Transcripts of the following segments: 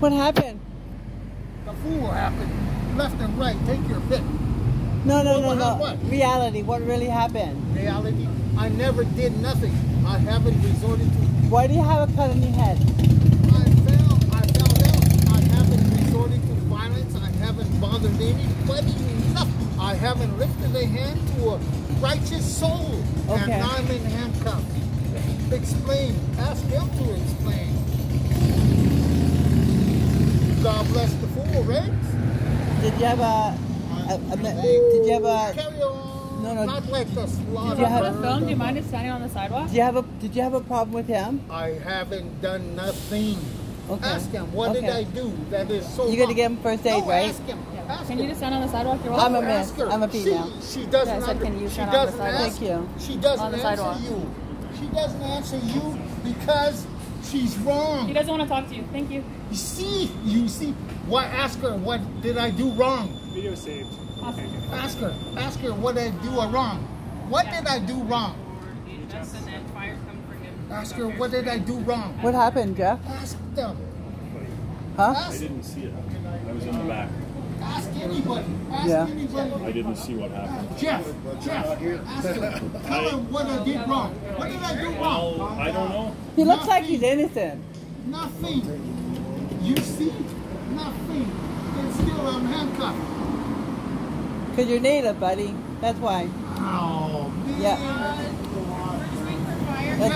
What happened? The fool happened. Left and right. Take your pick. No. What? Reality. What really happened? Reality. I never did nothing. I haven't resorted to. Why do you have a cut on your head? I fell down. I haven't resorted to violence. I haven't bothered anybody. Nothing. I haven't lifted a hand to a righteous soul. Okay. And now I'm in handcuffs. Explain. Ask him to explain. God bless the fool, right? Did you have did you have a Carry on. No. Not like the slaughter. Did you have a film? Do you mind us standing on the sidewalk? did you have a problem with him? I haven't done nothing. Okay. Ask him, what did I do that is so You're gonna give him first aid, no, right? Ask him. Yeah. Ask Can him. you just stand on the sidewalk? You're I'm welcome. a miss. I'm a female. She doesn't. Yeah, I said, can you she stand on the doesn't sidewalk? ask, Thank you. She doesn't On the answer sidewalk. you. She doesn't answer you because she's wrong. She doesn't want to talk to you. Thank you. You see. What? Ask her. What did I do wrong? Video saved. Awesome. Ask her what did I do wrong. What did I do wrong? Ask her what did I do wrong. What happened, Jeff? Ask them. Huh? I didn't see it. I was in the back. Ask anybody. Ask Yeah. anybody. I didn't see what happened. Jeff, ask him. Tell him what I did wrong. What did I do wrong? Well, I don't know. He looks like he's innocent. Nothing. You see? Nothing. And still I'm handcuffed. Because you're native, buddy. That's why. Oh, man. Yeah.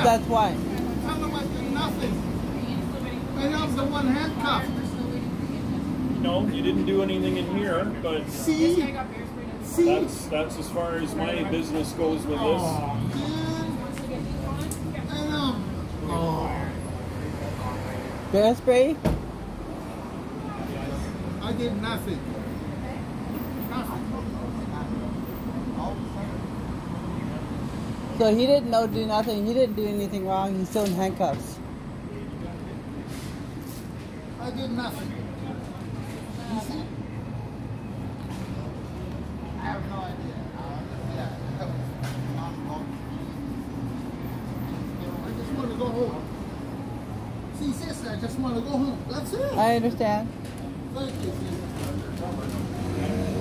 That's why. Tell him I did nothing. And I'm the one handcuffed. No, you didn't do anything in here, but See? that's as far as my business goes with Oh, this. man. And oh. Bear spray? I did nothing. Nothing. So he didn't do nothing. He didn't do anything wrong. He's still in handcuffs. I did nothing. You see? I have no idea. I just want to go home. See, sister, I just want to go home. That's it. I understand. Thank you, sister.